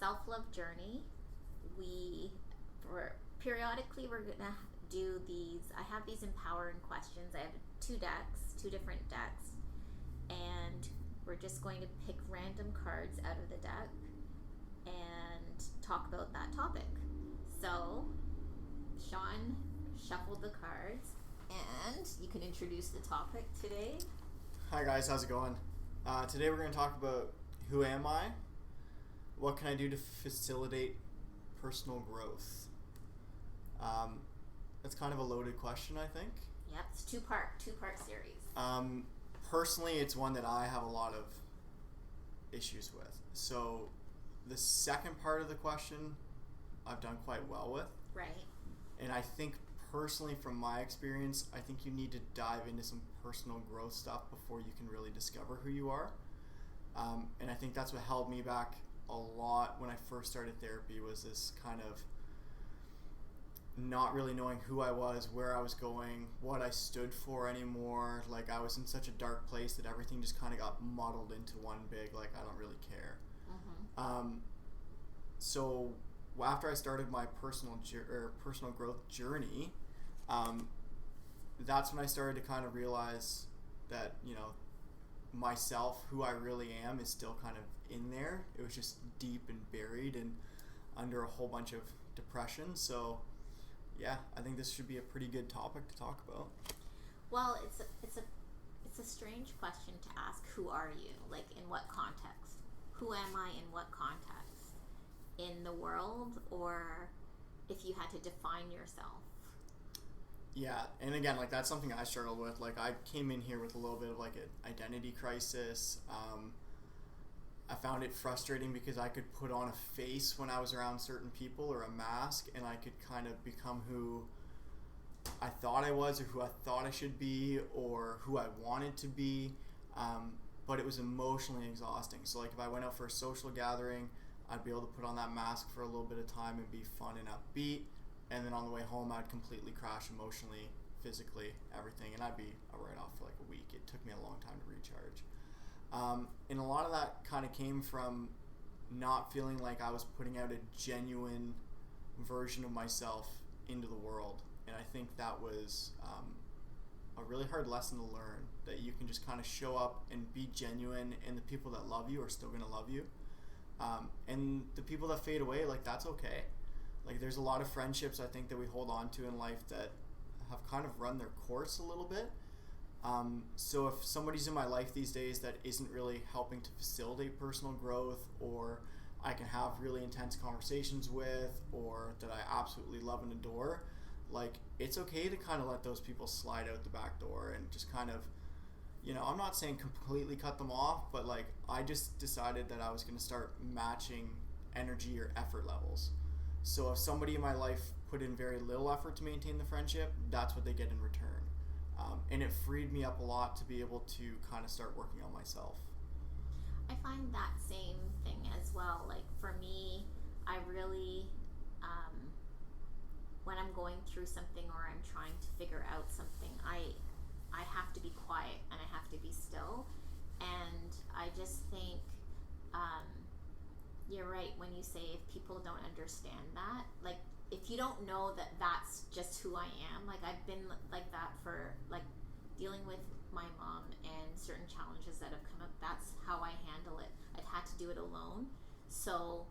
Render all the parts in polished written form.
self-love journey. Periodically we're gonna do these. I have these empowering questions. I have two different decks, and we're just going to pick random cards out of the deck and talk about that topic. So, Sean shuffled the cards, and you can introduce the topic today. Hi guys, how's it going? Today we're going to talk about who am I? What can I do to facilitate personal growth? That's kind of a loaded question, I think. Yep, it's two-part series. Personally, it's one that I have a lot of issues with. So the second part of the question I've done quite well with. Right. And I think personally, from my experience, I think you need to dive into some personal growth stuff before you can really discover who you are. And I think that's what held me back a lot when I first started therapy, was this kind of not really knowing who I was, where I was going, what I stood for anymore. Like, I was in such a dark place that everything just kind of got muddled into one big, like, I don't really care. Mm-hmm. So after I started my personal growth journey, that's when I started to kind of realize that, you know, myself, who I really am, is still kind of in there. It was just deep and buried and under a whole bunch of depression. So yeah, I think this should be a pretty good topic to talk about. Well, it's a strange question to ask. Who are you? Like, in what context? Who am I in what context? In the world, or if you had to define yourself? Yeah, and again, like, that's something I struggled with. Like, I came in here with a little bit of like an identity crisis. I found it frustrating because I could put on a face when I was around certain people, or a mask, and I could kind of become who I thought I was, or who I thought I should be, or who I wanted to be. But it was emotionally exhausting. So like, if I went out for a social gathering, I'd be able to put on that mask for a little bit of time and be fun and upbeat. And then on the way home, I'd completely crash emotionally, physically, everything. And I'd be a write-off for like a week. It took me a long time to recharge. And a lot of that kind of came from not feeling like I was putting out a genuine version of myself into the world. And I think that was a really hard lesson to learn, that you can just kind of show up and be genuine, and the people that love you are still going to love you. And the people that fade away, like, that's okay. Like, there's a lot of friendships I think that we hold on to in life that have kind of run their course a little bit. So if somebody's in my life these days that isn't really helping to facilitate personal growth, or I can have really intense conversations with, or that I absolutely love and adore, like, it's okay to kind of let those people slide out the back door and just kind of, you know, I'm not saying completely cut them off, but like, I just decided that I was going to start matching energy or effort levels. So if somebody in my life put in very little effort to maintain the friendship, that's what they get in return. And it freed me up a lot to be able to kind of start working on myself. I find that same thing as well. Like, for me, I really, when I'm going through something or I'm trying to figure out something, I have to be quiet and I have to be still. And I just think you're right when you say if people don't understand that. Like, if you don't know that that's just who I am, like, I've been like that for, like, dealing with my mom and certain challenges that have come up. That's how I handle it. I've had to do it alone. So,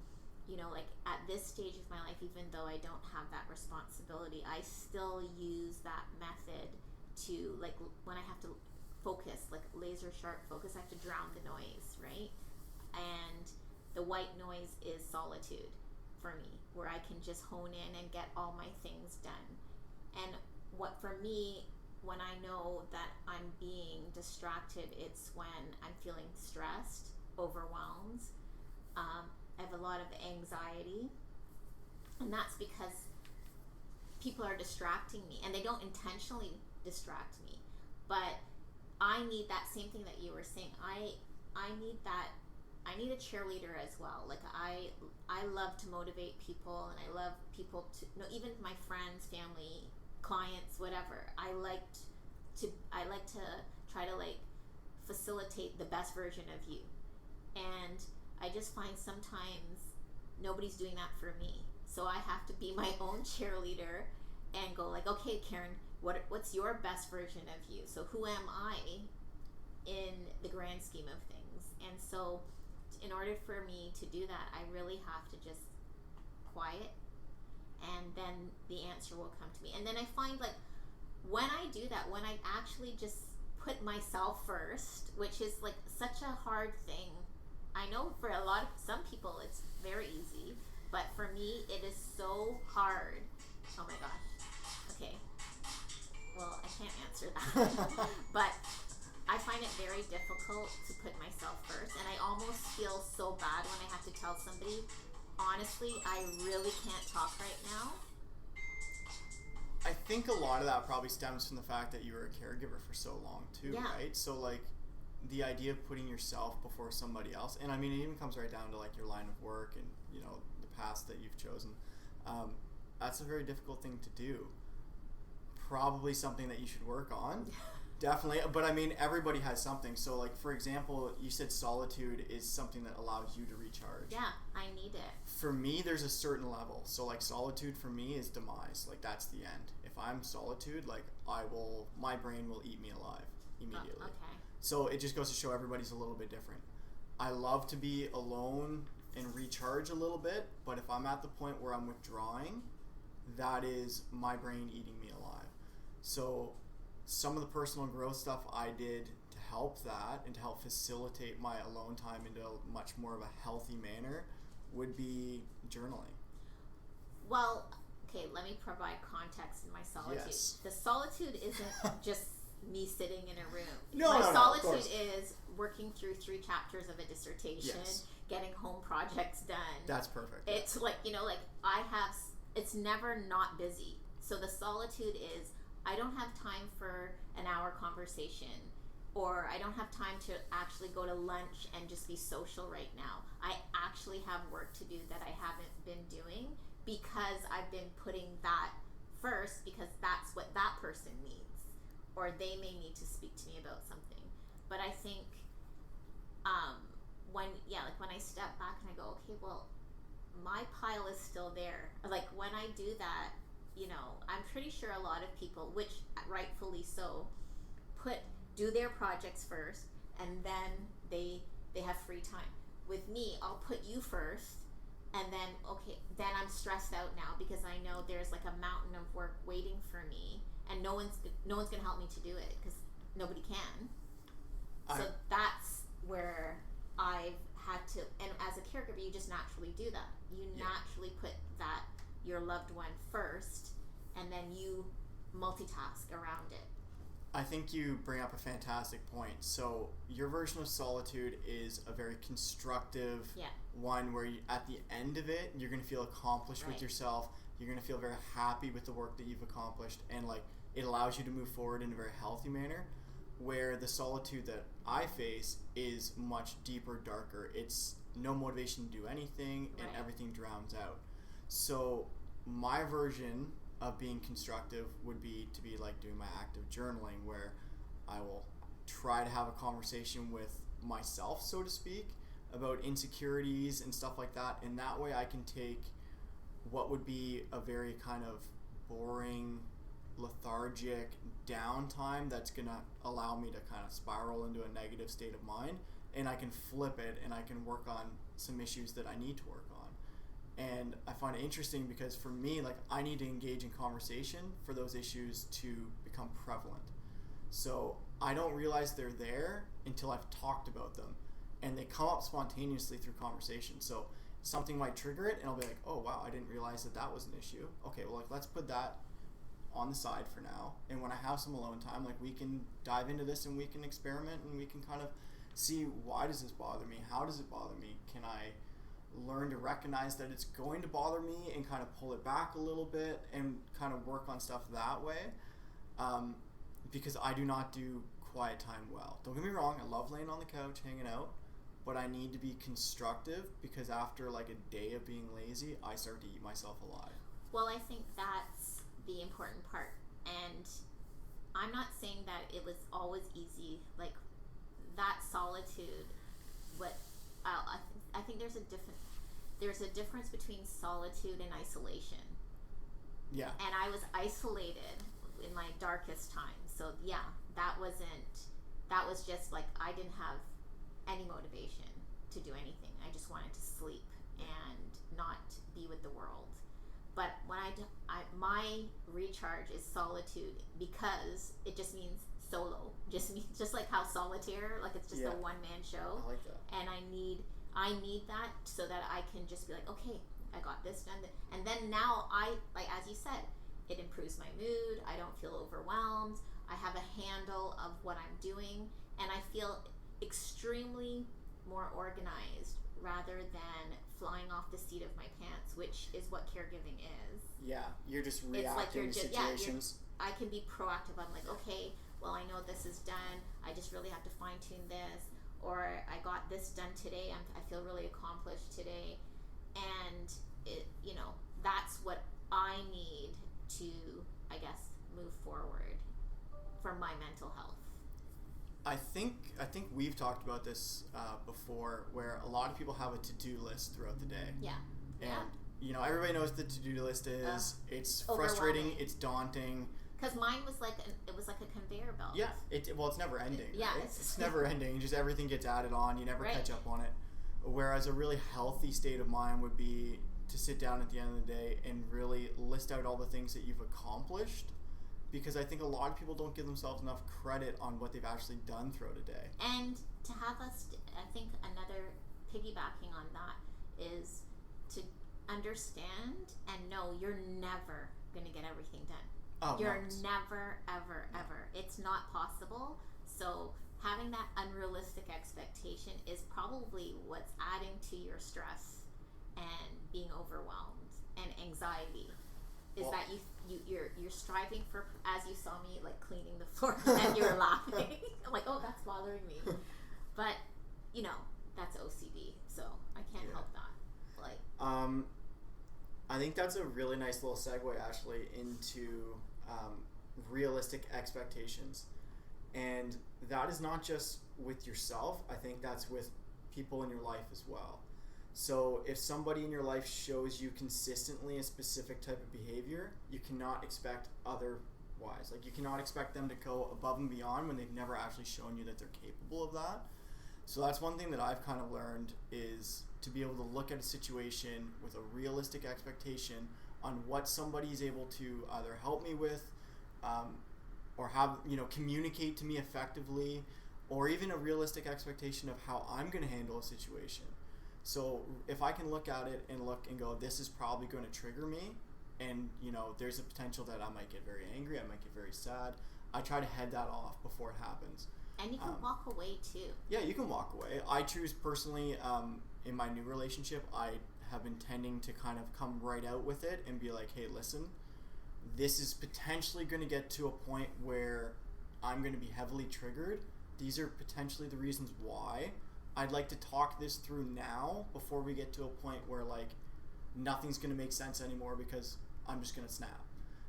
you know, like, at this stage of my life, even though I don't have that responsibility, I still use that method to, like, when I have to focus, like laser sharp focus, I have to drown the noise, right? And the white noise is solitude for me, where I can just hone in and get all my things done. And what, for me, when I know that I'm being distracted, it's when I'm feeling stressed, overwhelmed. I have a lot of anxiety, and that's because people are distracting me, and they don't intentionally distract me, but I need that same thing that you were saying. I need that. I need a cheerleader as well. Like, I love to motivate people, and I love people to, you know, even my friends, family, clients, whatever. I like to try to, like, facilitate the best version of you. And I just find sometimes nobody's doing that for me. So I have to be my own cheerleader and go like, okay, Karen, what's your best version of you? So who am I in the grand scheme of things? And so in order for me to do that, I really have to just quiet, and then the answer will come to me. And then I find like when I do that, when I actually just put myself first, which is like such a hard thing. I know for some people it's very easy, but for me it is so hard. Oh my gosh. Okay. Well, I can't answer that. But I find it very difficult to put myself first, and I almost feel so bad when I have to tell somebody, honestly, I really can't talk right now. I think a lot of that probably stems from the fact that you were a caregiver for so long too, Yeah. right? So like the idea of putting yourself before somebody else, and I mean it even comes right down to like your line of work and the path that you've chosen. That's a very difficult thing to do. Probably something that you should work on. Definitely, but I mean everybody has something. So like for example, you said solitude is something that allows you to recharge. Yeah, I need it. For me, there's a certain level. So like solitude for me is demise. Like that's the end. If I'm solitude, like my brain will eat me alive immediately. Oh, okay. So it just goes to show everybody's a little bit different. I love to be alone and recharge a little bit, but if I'm at the point where I'm withdrawing, that is my brain eating me alive. So some of the personal growth stuff I did to help that and to help facilitate my alone time into a much more of a healthy manner would be journaling. Well, okay, let me provide context in my solitude. Yes. The solitude isn't just me sitting in a room. No, my no, solitude is working through 3 chapters of a dissertation, Yes. getting home projects done. That's perfect. It's like, it's never not busy. So the solitude is, I don't have time for an hour conversation, or I don't have time to actually go to lunch and just be social right now. I actually have work to do that I haven't been doing because I've been putting that first, because that's what that person needs, or they may need to speak to me about something. But I think when I step back and I go, okay, well, my pile is still there. Like when I do that, I'm pretty sure a lot of people, which rightfully so, do their projects first, and then they have free time. With me, I'll put you first, and then I'm stressed out now because I know there's like a mountain of work waiting for me, and no one's gonna help me to do it because nobody can. So that's where I've had to, and as a caregiver, you just naturally do that. You naturally put your loved one first, and then you multitask around it. I think you bring up a fantastic point. So your version of solitude is a very constructive one where at the end of it, you're going to feel accomplished with yourself. You're going to feel very happy with the work that you've accomplished, and like it allows you to move forward in a very healthy manner. Where the solitude that I face is much deeper, darker. It's no motivation to do anything, and everything drowns out. So my version of being constructive would be to be like doing my active journaling, where I will try to have a conversation with myself, so to speak, about insecurities and stuff like that. And that way I can take what would be a very kind of boring, lethargic downtime that's going to allow me to kind of spiral into a negative state of mind, and I can flip it and I can work on some issues that I need to work on. And I find it interesting because for me, like, I need to engage in conversation for those issues to become prevalent. So I don't realize they're there until I've talked about them, and they come up spontaneously through conversation. So something might trigger it, and I'll be like, oh wow, I didn't realize that was an issue. Okay, well, like, let's put that on the side for now, and when I have some alone time, like, we can dive into this and we can experiment and we can kind of see, why does this bother me? How does it bother me? Can I learn to recognize that it's going to bother me and kind of pull it back a little bit and kind of work on stuff that way? Because I do not do quiet time well. Don't get me wrong, I love laying on the couch hanging out, but I need to be constructive, because after like a day of being lazy, I start to eat myself alive. Well, I think that's the important part, and I'm not saying that it was always easy. Like, that solitude, I think there's a there's a difference between solitude and isolation. Yeah. And I was isolated in my darkest times. So yeah, that was just like I didn't have any motivation to do anything. I just wanted to sleep and not be with the world. But when my recharge is solitude, because it just means solo. Just like how solitaire, like it's just a one-man show. I like that. And I need that so that I can just be like, okay, I got this done. And then now like as you said, it improves my mood. I don't feel overwhelmed. I have a handle of what I'm doing, and I feel extremely more organized rather than flying off the seat of my pants, which is what caregiving is. Yeah, you're just reacting to situations. I can be proactive. I'm like, okay, well, I know this is done. I just really have to fine tune this, or I got this done today. I feel really accomplished today, and that's what I need to, I guess, move forward for my mental health. I think we've talked about this before, where a lot of people have a to-do list throughout the day. Yeah. And everybody knows the to-do list is. It's frustrating. It's daunting. Because mine was like a conveyor belt. Yeah. It's never ending. Yeah. Right? It's never ending. Just everything gets added on. You never catch up on it. Whereas a really healthy state of mind would be to sit down at the end of the day and really list out all the things that you've accomplished. Because I think a lot of people don't give themselves enough credit on what they've actually done throughout a day. And to have us, I think another piggybacking on that is to understand and know you're never going to get everything done. Oh, you're never, ever, ever. It's not possible. So having that unrealistic expectation is probably what's adding to your stress and being overwhelmed and anxiety. That you're striving for, as you saw me like cleaning the floor and you were laughing. I'm like, oh, that's bothering me. But that's OCD, so I can't help that. Like, I think that's a really nice little segue actually into realistic expectations, and that is not just with yourself. I think that's with people in your life as well. So if somebody in your life shows you consistently a specific type of behavior, you cannot expect otherwise. Like, you cannot expect them to go above and beyond when they've never actually shown you that they're capable of that. So that's one thing that I've kind of learned, is to be able to look at a situation with a realistic expectation on what somebody is able to either help me with, or have, communicate to me effectively, or even a realistic expectation of how I'm going to handle a situation. So if I can look at it and go, this is probably going to trigger me, and there's a potential that I might get very angry, I might get very sad, I try to head that off before it happens. And you can walk away too. Yeah, you can walk away. I choose personally, in my new relationship, I have been tending to kind of come right out with it and be like, hey, listen, this is potentially going to get to a point where I'm going to be heavily triggered. These are potentially the reasons why. I'd like to talk this through now before we get to a point where like nothing's going to make sense anymore because I'm just going to snap.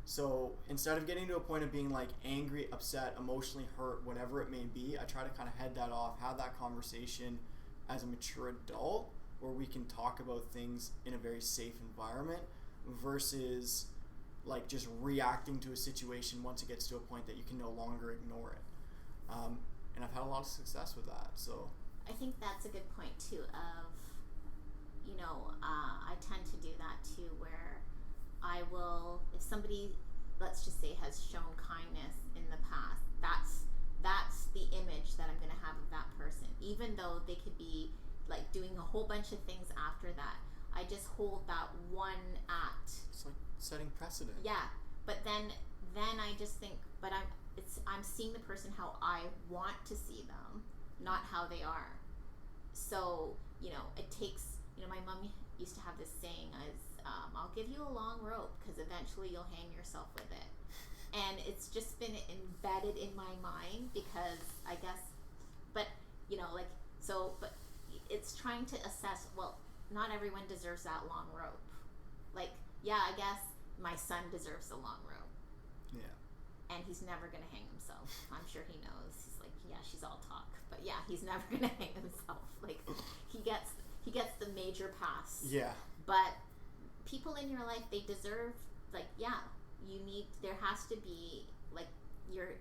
So instead of getting to a point of being like angry, upset, emotionally hurt, whatever it may be, I try to kind of head that off, have that conversation as a mature adult where we can talk about things in a very safe environment versus like just reacting to a situation once it gets to a point that you can no longer ignore it. And I've had a lot of success with that. So I think that's a good point too of, I tend to do that too, where I will, if somebody, let's just say, has shown kindness in the past, that's the image that I'm going to have of that person, even though they could be like doing a whole bunch of things after that. I just hold that one act. It's like setting precedent. Yeah, but then I just think, but I'm seeing the person how I want to see them, not how they are. So, it takes, my mom used to have this saying as, I'll give you a long rope because eventually you'll hang yourself with it. And it's just been embedded in my mind because I guess, but it's trying to assess, well, not everyone deserves that long rope. Like, yeah, I guess my son deserves a long rope. Yeah. And he's never going to hang himself. I'm sure he knows. He's like, yeah, she's all talk. But yeah, he's never going to hang himself. Like, he gets the major pass. Yeah. But people in your life, they deserve, like, there has to be, like, you're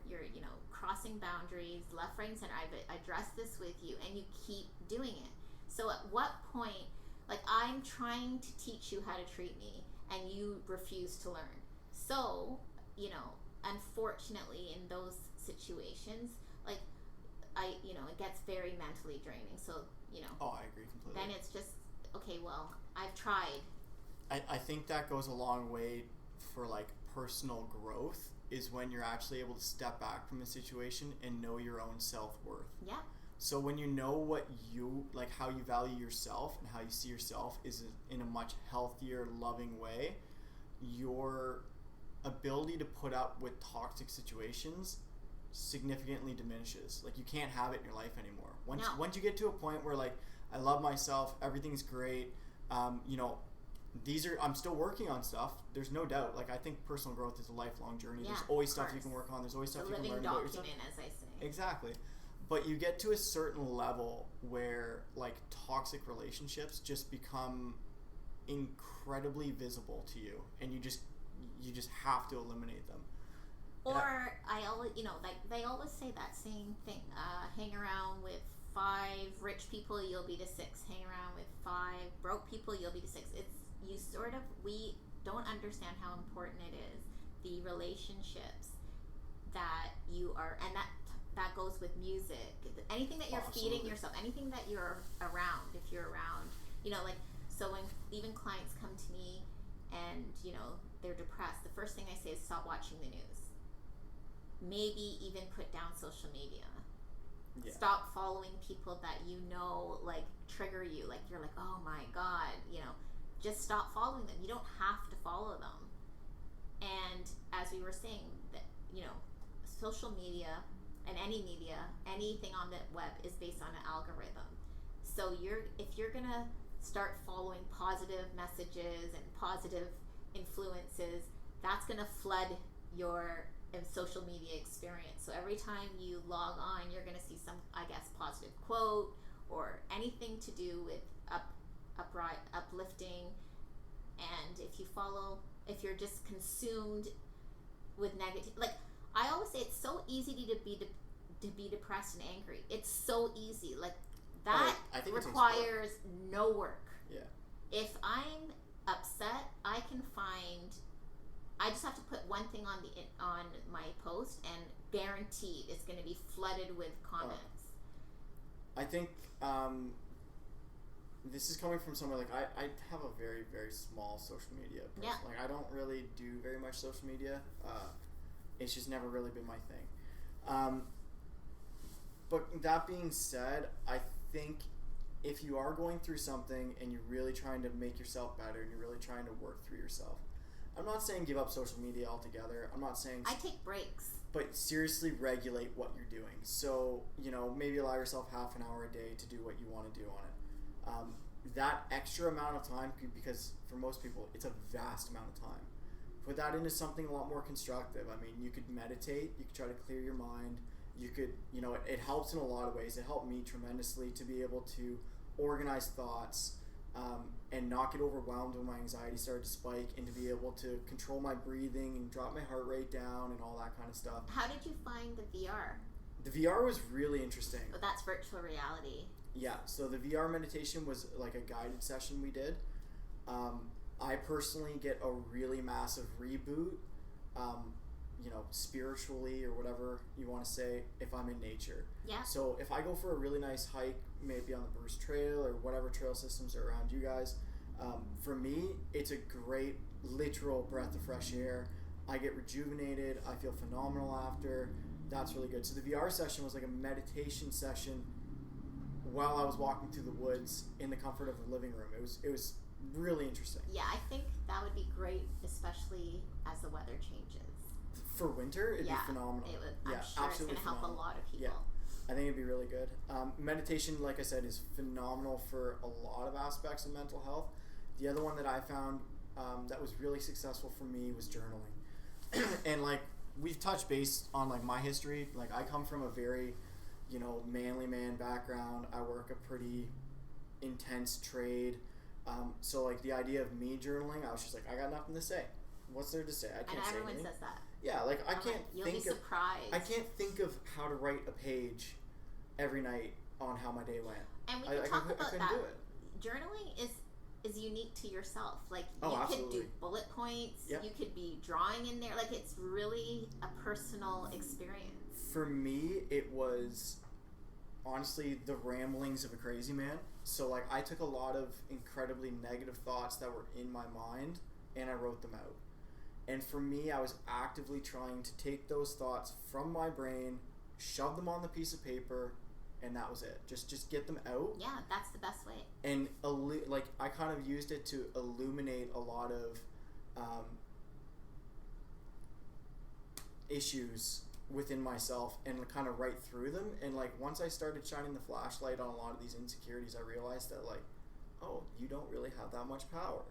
crossing boundaries left, right, and center. I've addressed this with you, and you keep doing it. So at what point, like, I'm trying to teach you how to treat me, and you refuse to learn. So, unfortunately, in those situations, like, it gets very mentally draining. So, Oh, I agree completely. then it's just, okay, well, I've tried. I think that goes a long way for, like, personal growth, is when you're actually able to step back from the situation and know your own self-worth. Yeah. So when you know what you, like, how you value yourself and how you see yourself is in a much healthier, loving way, your ability to put up with toxic situations significantly diminishes. Like, you can't have it in your life anymore. Once you get to a point where, like, I love myself, everything's great, I'm still working on stuff. There's no doubt. Like, I think personal growth is a lifelong journey. There's always stuff you can work on. There's always stuff you can learn about yourself. A living document, as I say. Exactly. But you get to a certain level where, like, toxic relationships just become incredibly visible to you, and you just have to eliminate them. Or I always, they always say that same thing. Hang around with 5 rich people, you'll be the 6th. Hang around with 5 broke people, you'll be the 6th. We don't understand how important it is, the relationships that you are, and that goes with music. Anything that you're feeding yourself, anything that you're around, if you're around, so when even clients come to me and, they're depressed, the first thing I say is stop watching the news. Maybe even put down social media. Yeah. Stop following people that like, trigger you. Like, you're like, oh my God, just stop following them. You don't have to follow them. And as we were saying, that, social media and any media, anything on the web is based on an algorithm. So if you're gonna start following positive messages and positive influences, that's gonna flood your social media experience. So every time you log on, you're gonna see some, I guess, positive quote or anything to do with uplifting. And if you're just consumed with negative, like, I always say, it's so easy to be depressed and angry. It's so easy. Like, that requires no work. Yeah. If I'm upset, I just have to put one thing on my post, and guaranteed it's going to be flooded with comments. I think this is coming from somewhere, like, I have a very, very small social media person. Yeah. Like, I don't really do very much social media. It's just never really been my thing. But that being said, I think if you are going through something and you're really trying to make yourself better and you're really trying to work through yourself, I'm not saying give up social media altogether. I'm not saying... I take breaks. But seriously regulate what you're doing. So, maybe allow yourself half an hour a day to do what you want to do on it. That extra amount of time, because for most people, it's a vast amount of time. Put that into something a lot more constructive. I mean, you could meditate. You could try to clear your mind. You could, it helps in a lot of ways. It helped me tremendously to be able to organize thoughts and not get overwhelmed when my anxiety started to spike, and to be able to control my breathing and drop my heart rate down and all that kind of stuff. How did you find the VR? The VR was really interesting. Oh, that's virtual reality. Yeah, so the VR meditation was like a guided session we did. I personally get a really massive reboot, spiritually or whatever you want to say, if I'm in nature. Yeah. So if I go for a really nice hike, maybe on the Bruce Trail or whatever trail systems are around you guys, for me, it's a great literal breath of fresh air. I get rejuvenated. I feel phenomenal after. That's really good. So the VR session was like a meditation session while I was walking through the woods in the comfort of the living room. It was really interesting. Yeah, I think that would be great, especially as the weather changes. For winter, it'd be phenomenal. I'm sure it's going to help a lot of people. Yeah, I think it'd be really good. Meditation, like I said, is phenomenal for a lot of aspects of mental health. The other one that I found that was really successful for me was journaling. And, like, we've touched base on, like, my history. Like, I come from a very, manly man background. I work a pretty intense trade. So like the idea of me journaling, I was just like, I got nothing to say. What's there to say? I can't and say everyone anything. says that. Yeah, like I can't You'll think be surprised. I can't think of how to write a page every night on how my day went. And we can talk about that. Do it. Journaling is unique to yourself. Like you absolutely. could do bullet points. Yep. You could be drawing in there. Like it's really a personal experience. For me, it was honestly the ramblings of a crazy man. So like I took a lot of incredibly negative thoughts that were in my mind and I wrote them out. And for me, I was actively trying to take those thoughts from my brain, shove them on the piece of paper, and that was it. Just get them out. Yeah, that's the best way. And like I kind of used it to illuminate a lot of issues within myself and kind of write through them. And like once I started shining the flashlight on a lot of these insecurities, I realized that like, oh, you don't really have that much power.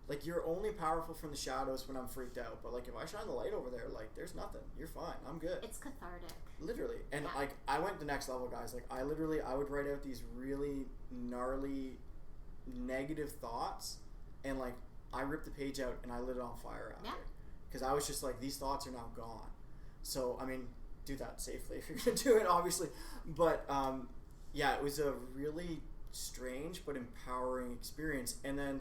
Like you're only powerful from the shadows when I'm freaked out, but like if I shine the light over there, like there's nothing. You're fine. I'm good. It's cathartic. Literally. And like I went the next level, guys. Like I would write out these really gnarly negative thoughts and like I ripped the page out and I lit it on fire after. Because I was just like, these thoughts are now gone. So I mean, do that safely if you're gonna do it, obviously. But yeah, it was a really strange but empowering experience. And then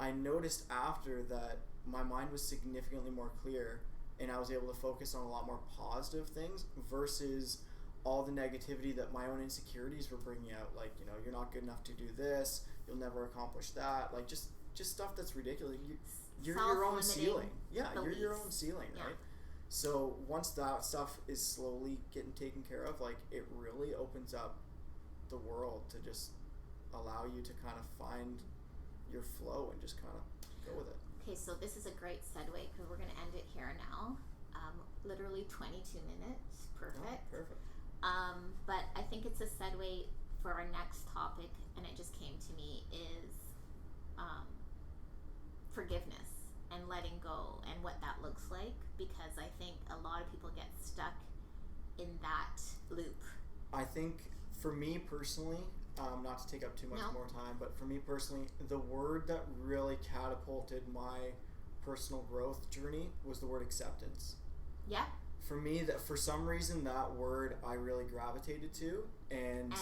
I noticed after that my mind was significantly more clear and I was able to focus on a lot more positive things versus all the negativity that my own insecurities were bringing out. Like, you know, you're not good enough to do this, you'll never accomplish that. Like just stuff that's ridiculous. You're your own ceiling. Yeah, beliefs. You're your own ceiling, right? So once that stuff is slowly getting taken care of, like it really opens up the world to just allow you to kind of find your flow and just kind of go with it. Okay, so this is a great segue because we're going to end it here now. Literally 22 minutes. Perfect. Oh, perfect. But I think it's a segue for our next topic, and it just came to me, is forgiveness and letting go and what that looks like, because I think a lot of people get stuck in that loop. I think for me personally, not to take up too much more time, but for me personally, the word that really catapulted my personal growth journey was the word acceptance. Yeah. For me, that for some reason that word I really gravitated to, and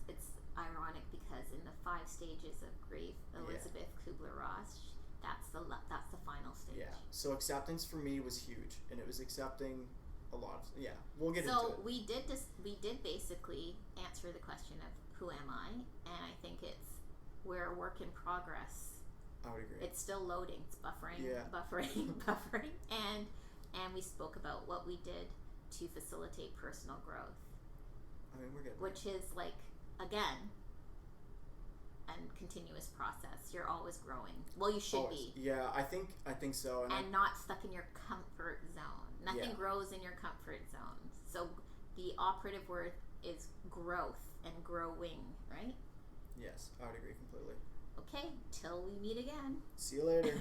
it's ironic because in the 5 stages of grief, Elizabeth Kubler-Ross, that's the final stage. Yeah. So acceptance for me was huge, and it was accepting a lot of we'll get into it. So we did basically answer the question of who am I, and I think we're a work in progress. I would agree. It's still loading. It's buffering, and we spoke about what we did to facilitate personal growth. I mean, we're getting which is like, again, a continuous process. You're always growing. Well, you should be. Yeah, I think so. And not stuck in your comfort zone. Nothing grows in your comfort zone. So the operative word is growth and growing, right? Yes, I would agree completely. Okay, till we meet again. See you later.